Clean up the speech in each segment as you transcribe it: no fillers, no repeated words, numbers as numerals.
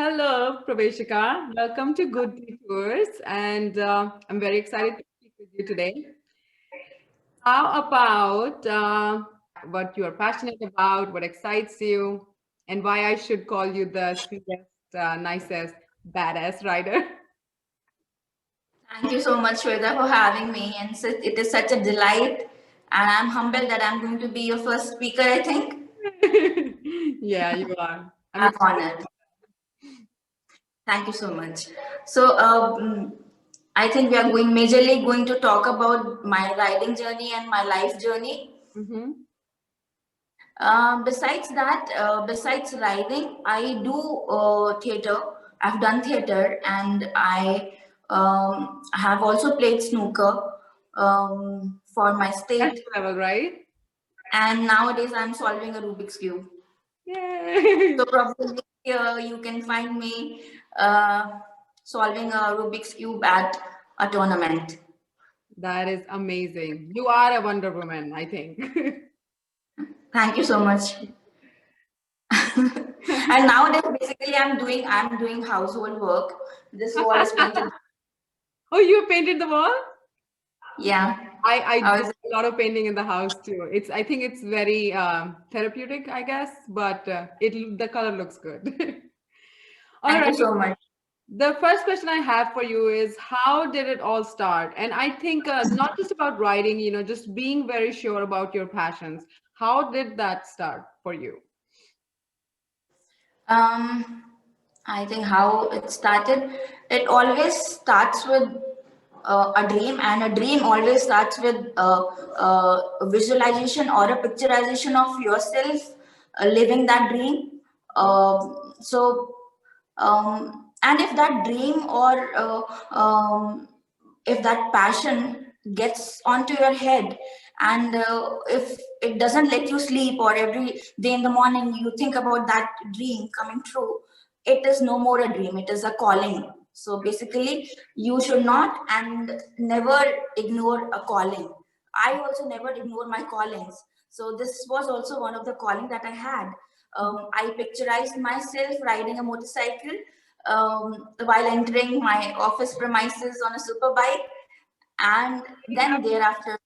Hello, Praveshika. Welcome to Good Detours, and I'm very excited to speak with you today. How about what you are passionate about, what excites you, and why I should call you the sweetest, nicest, badass rider? Thank you so much, Shweta, for having me. And it is such a delight. And I'm humbled that I'm going to be your first speaker, I think. Yeah, you are. I'm I'm excited. honored. Thank you so much. So, I think we are majorly going to talk about my riding journey and my life journey. Mm-hmm. Besides riding, I do theater. I've done theater, and I have also played snooker for my That's state. level, right? And nowadays, I'm solving a Rubik's cube. So Yay! probably you can find me uh, solving a Rubik's cube at a tournament. That is amazing. You are a Wonder Woman, I think. Thank you so much. And nowadays, basically, I'm doing household work. This wall is painted. Oh, you painted the wall? Yeah, I I do was. a lot of painting in the house too. I think it's very therapeutic, I guess, but the color looks good. All Thank you right. so much. The first question I have for you is how did it all start? And I think not just about writing, just being very sure about your passions. How did that start for you? Um, I think how it started. It always starts with a dream, and a dream always starts with a visualization or a picturization of yourself living that dream. So, and if that dream or if that passion gets onto your head, and if it doesn't let you sleep, or every day in the morning you think about that dream coming true, it is no more a dream, it is a calling. So basically, you should not and never ignore a calling. I also never ignore my callings. So this was also one of the calling that I had. I picturized myself riding a motorcycle while entering my office premises on a super bike, and then thereafter,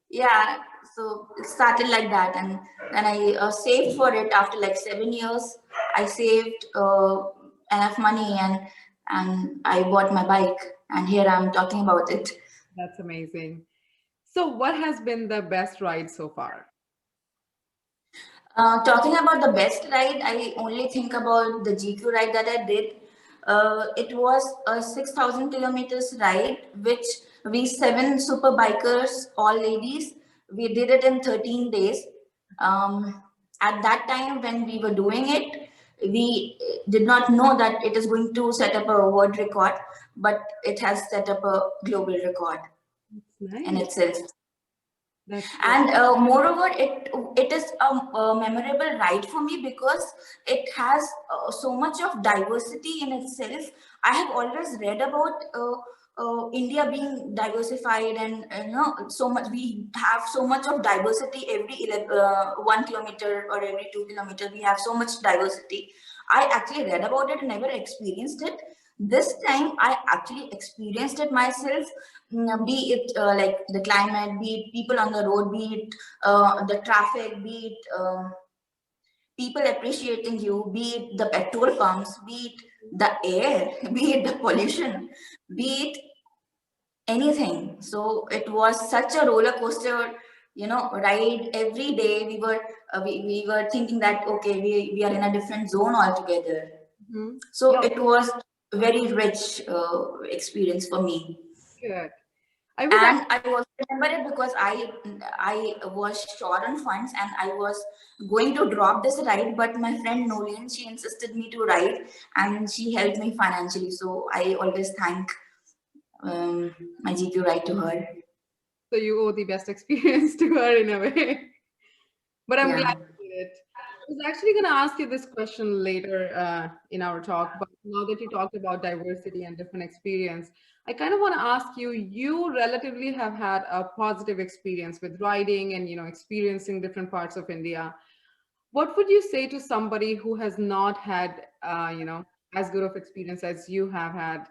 yeah. So it started like that, and then I saved for it. After like 7 years, I saved enough money, and I bought my bike, and here I'm talking about it. That's amazing. So, what has been the best ride so far? Talking about the best ride, I only think about the GQ ride that I did. It was a 6,000 kilometers ride, which we seven super bikers, all ladies, we did it in 13 days. At that time, when we were doing it, we did not know that it is going to set up a world record, but it has set up a global record That's in nice. itself. That's good. And moreover, it is a memorable ride for me because it has so much of diversity in itself. I have always read about India being diversified, and so much, we have so much of diversity every 1 kilometer or every 2 kilometers. We have so much diversity. I actually read about it, never experienced it. This time I actually experienced it myself. Be it like the climate, be it people on the road, be it the traffic, be it people appreciating you, be it the petrol pumps, be it the air, be it the pollution, be it anything. So it was such a roller coaster, ride. Every day we were thinking that okay, we are in a different zone altogether. Mhm. So it was a very rich experience for me. Good. I was And I also remember it because I was short on funds, and I was going to drop this ride, but my friend Nolin, she insisted me to ride, and she helped me financially. So I always thank my GQ ride to her. So you owe the best experience to her in a way. But I'm glad Yeah. you did it. I was actually going to ask you this question later in our talk, but now that you talked about diversity and different experience, I kind of want to ask you, you relatively have had a positive experience with riding and, experiencing different parts of India. what would you say to somebody who has not had, as good of experience as you have had?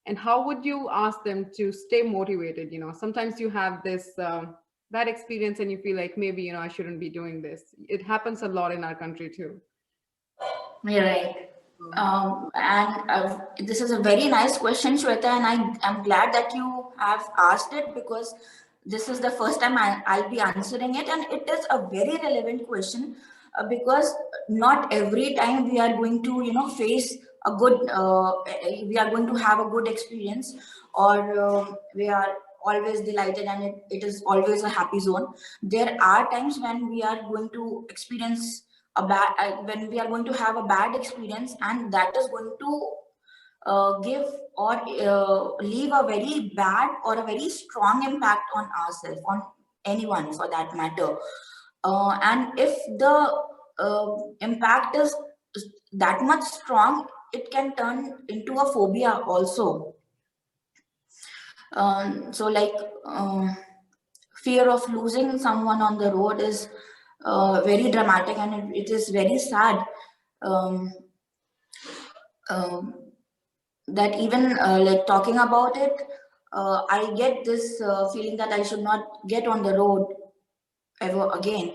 And how would you ask them to stay motivated? Sometimes you have this bad experience and you feel like maybe, I shouldn't be doing this. It happens a lot in our country too. You're right. Um, And this is a very nice question, Shweta, and I'm glad that you have asked it, because this is the first time I'll be answering it, and it is a very relevant question, because not every time we are going to, face a good, we are going to have a good experience, or we are always delighted and it is always a happy zone. There are times when we are going to experience a bad when we are going to have a bad experience, and that is going to give or leave a very bad or a very strong impact on ourselves, on anyone for that matter. And if the impact is that much strong, it can turn into a phobia also. So like, fear of losing someone on the road is very dramatic, and it is very sad. um, um, that even like talking about it, I get this feeling that I should not get on the road ever again.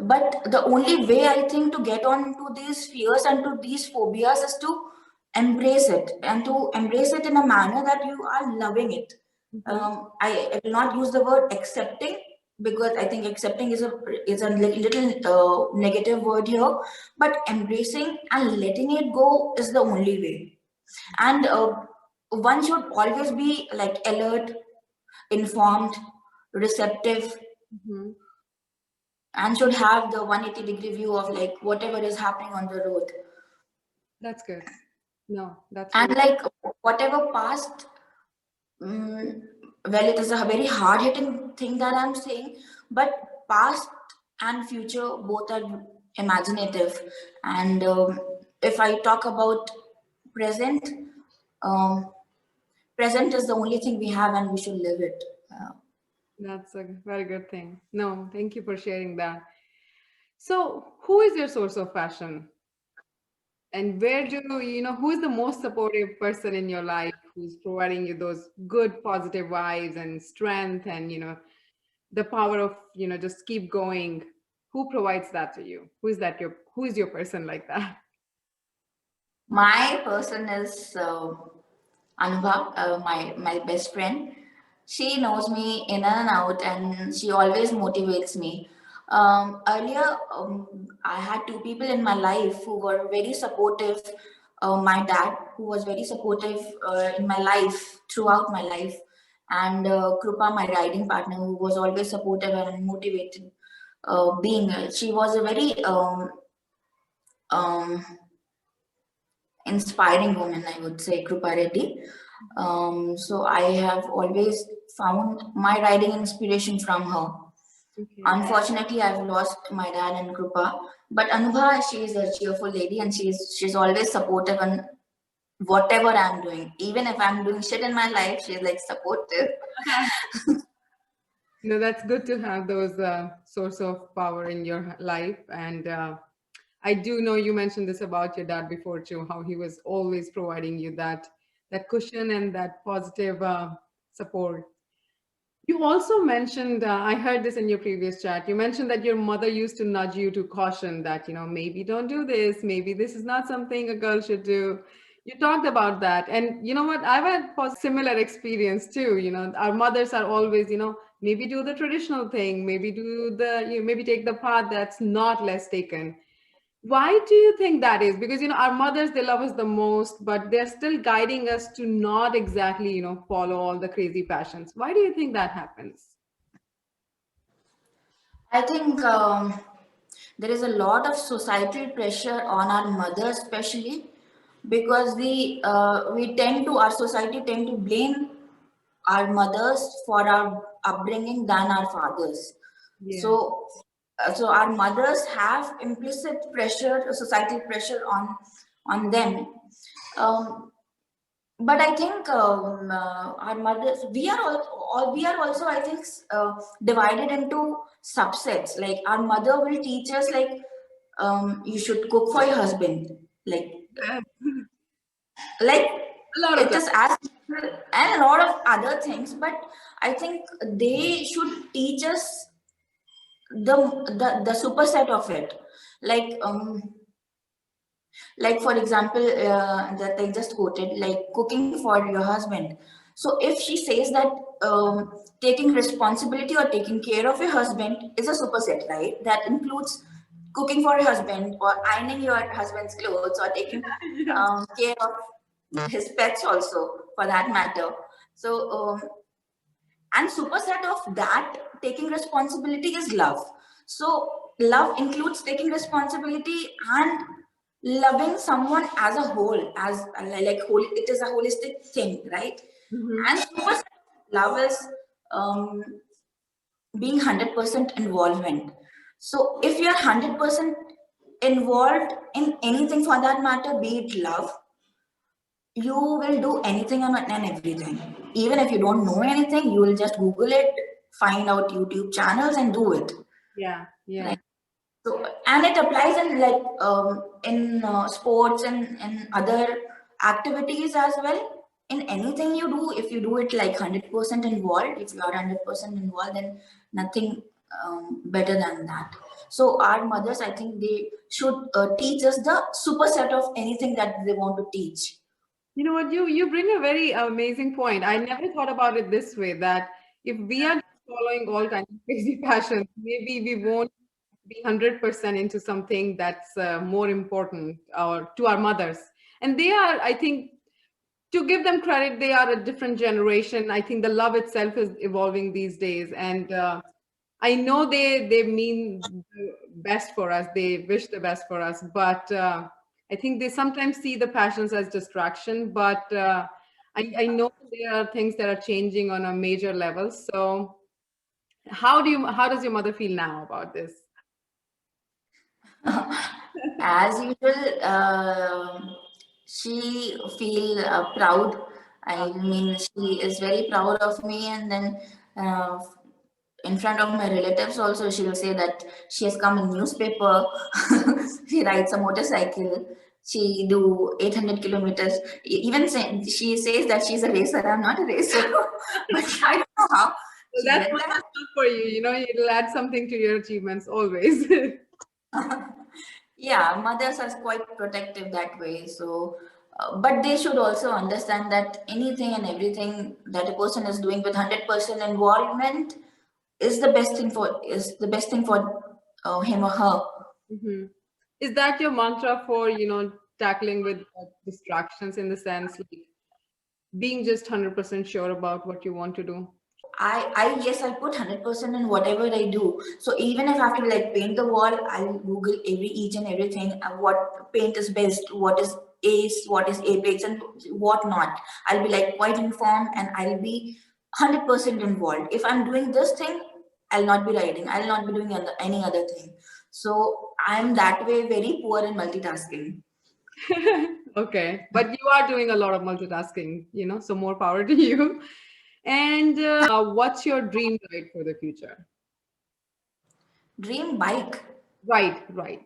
But the only way I think to get on to these fears and to these phobias is to embrace it, and to embrace it in a manner that you are loving it. mhm. I will not use the word accepting, because I think accepting is a little negative word here. But embracing and letting it go is the only way. And one should always be like alert, informed, receptive, Mhm. and should have the 180-degree view of like whatever is happening on the road. That's good. No, that's And really like whatever past, well, it is a very hard hitting thing that I'm saying, but past and future both are imaginative. And if I talk about present, um, present is the only thing we have, and we should live it. that's a very good thing. No, thank you for sharing that. So, who is your source of passion? And where do who is the most supportive person in your life who's providing you those good positive vibes and strength and the power of just keep going? Who provides that to you? Who is your person like that? My person is Anubha, my best friend. She knows me in and out, and she always motivates me. Earlier, I had two people in my life who were very supportive. My dad, who was very supportive in my life throughout my life, and Krupa, my riding partner, who was always supportive and motivated. Being She was a very um, inspiring woman, I would say, Krupa Reddy. So I have always found my writing inspiration from her. Okay. Unfortunately, I've lost my dad and Krupa, but Anubha, she is a cheerful lady, and she's always supportive in whatever I'm doing. Even if I'm doing shit in my life, she's like supportive. No, that's good to have those source of power in your life. And I do know you mentioned this about your dad before too, how he was always providing you that cushion and that positive support. You also mentioned, I heard this in your previous chat. You mentioned that your mother used to nudge you to caution that, maybe don't do this. Maybe this is not something a girl should do. You talked about that. And you know what? I've had similar experience too. Our mothers are always, maybe do the traditional thing, maybe maybe take the path that's not less taken. Why do you think that is? Because our mothers, they love us the most, but they're still guiding us to not exactly follow all the crazy passions. Why do you think that happens? I think there is a lot of societal pressure on our mothers, especially because we tend to our society tend to blame our mothers for our upbringing than our fathers. Yeah. So our mothers have implicit pressure, societal pressure on them. Um, but I think our mothers, we are also, I think, divided into subsets. Like our mother will teach us like you should cook for your husband. Like Yeah. like A lot of it that. is as simple, and a lot of other things, but I think they should teach us the superset of it, like for example, that I just quoted, like cooking for your husband. So if she says that taking responsibility or taking care of your husband is a superset, right? That includes cooking for your husband or ironing your husband's clothes or taking Yes. care of his pets also, for that matter. So and superset of that taking responsibility is love. So love includes taking responsibility and loving someone as a whole, as like whole, it is a holistic thing, right? Mhm. And superset of love is um, being 100% involvement. So if you're 100% involved in anything, for that matter, be it love, you will do anything and everything. Even if you don't know anything, you will just Google it, find out YouTube channels and do it. Yeah. Yeah. Right. So, and it applies in like in sports and other activities as well. In anything you do, if you do it like 100% involved, if you are 100% involved, then nothing better than that. So our mothers, I think they should teach us the superset of anything that they want to teach. You know what? You bring a very amazing point. I never thought about it this way, that if we are just following all kinds of crazy passions, maybe we won't be 100% into something that's more important or to our mothers. And they are, I think, to give them credit, they are a different generation. I think the love itself is evolving these days, and I know they mean the best for us. They wish the best for us, but I think they sometimes see the passions as distraction. But I know there are things that are changing on a major level. So how does your mother feel now about this? As usual, she feel proud. I mean, she is very proud of me, and then uh, in front of my relatives also, she will say that she has come in newspaper. She rides a motorcycle. She do 800 kilometers. Even she says that she's a racer. I'm not a racer, but I don't know how Well, she that's did good that. enough for you. You know, it'll add something to your achievements always. Yeah, mothers are quite protective that way. So, but they should also understand that anything and everything that a person is doing with 100% involvement is the best thing for him or her. Mhm. Is that your mantra for, tackling with distractions, in the sense like being just 100% sure about what you want to do? I yes, I put 100% in whatever I do. So even if I have to like paint the wall, I'll Google each and everything, what paint is best, what is Ace, what is Apex, and what not. I'll be like quite informed, and I'll be 100% involved. If I'm doing this thing, I'll not be writing. I'll not be doing any other thing. So I'm that way very poor in multitasking. Okay, but you are doing a lot of multitasking, so more power to you. And what's your dream ride for the future? Dream bike. Right, right.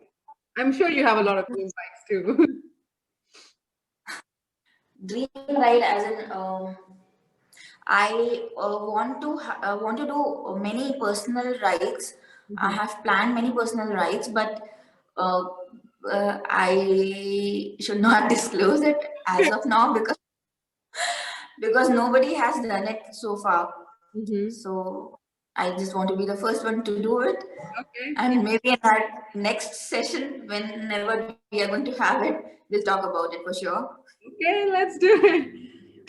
I'm sure you have a lot of dream bikes too. Dream ride as in I want to do many personal rides. I Mhm. have planned many personal rides, but uh, I should not disclose it as of now because nobody has done it so far. Mhm. So I just want to be the first one to do it, Okay. and maybe in our next session, whenever we are going to have it, we'll talk about it for sure. Okay, let's do it.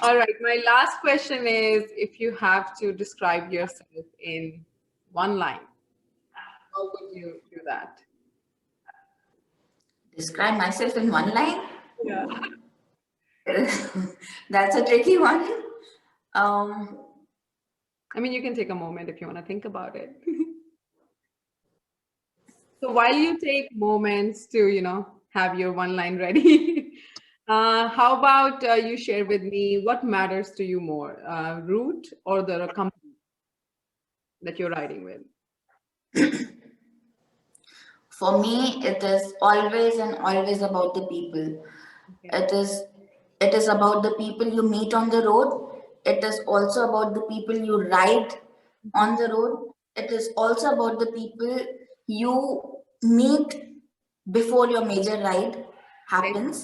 All right. My last question is, if you have to describe yourself in one line, how would you do that? Describe myself in one line. Yeah. That's a tricky one. Um, I mean, you can take a moment if you want to think about it. So while you take moments to, have your one line ready, how about you share with me what matters to you more, route or the company that you're riding with? For me, it is always and always about the people. Okay. It is about the people you meet on the road. It is also about the people you ride Mhm. on the road. It is also about the people you meet before your major ride Okay. happens.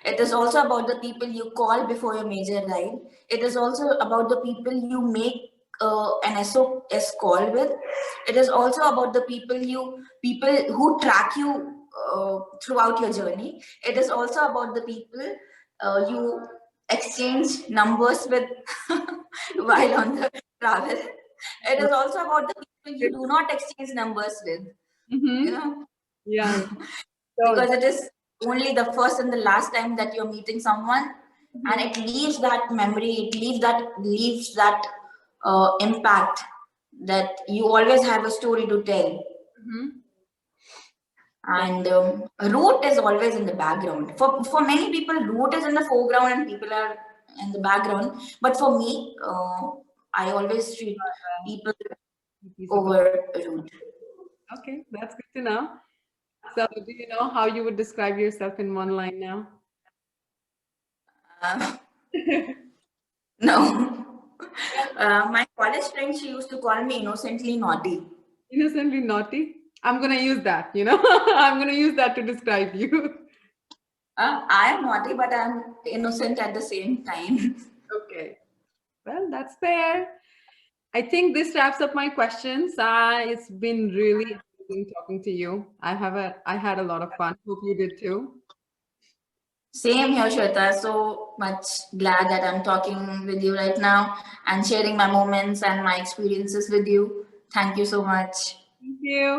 It is also about the people you call before your major ride. It is also about the people you make an SOS call with. It is also about the people who track you throughout your journey. It is also about the people you exchange numbers with while on the travel. It is also about the people you do not exchange numbers with. You Mm-hmm. know, Yeah. So, because it is only the first and the last time that you're meeting someone, and mhm. it leaves that memory, it leaves that impact, that you always have a story to tell. Mhm. That, And root is always in the background. For many people, root is in the foreground and people are in the background. But for me, I always treat people piece of over root. okay, that's good to know. So, do you know how you would describe yourself in one line now? uh, no. My college friend, she used to call me innocently naughty. Innocently naughty. I'm gonna use that, I'm gonna use that to describe you. I am naughty, but I'm innocent at the same time. Okay. Well, that's fair. I think this wraps up my questions. It's been really amazing talking to you. I had a lot of fun. Hope you did too. Same here, Shweta. So much glad that I'm talking with you right now and sharing my moments and my experiences with you. Thank you so much. Thank you.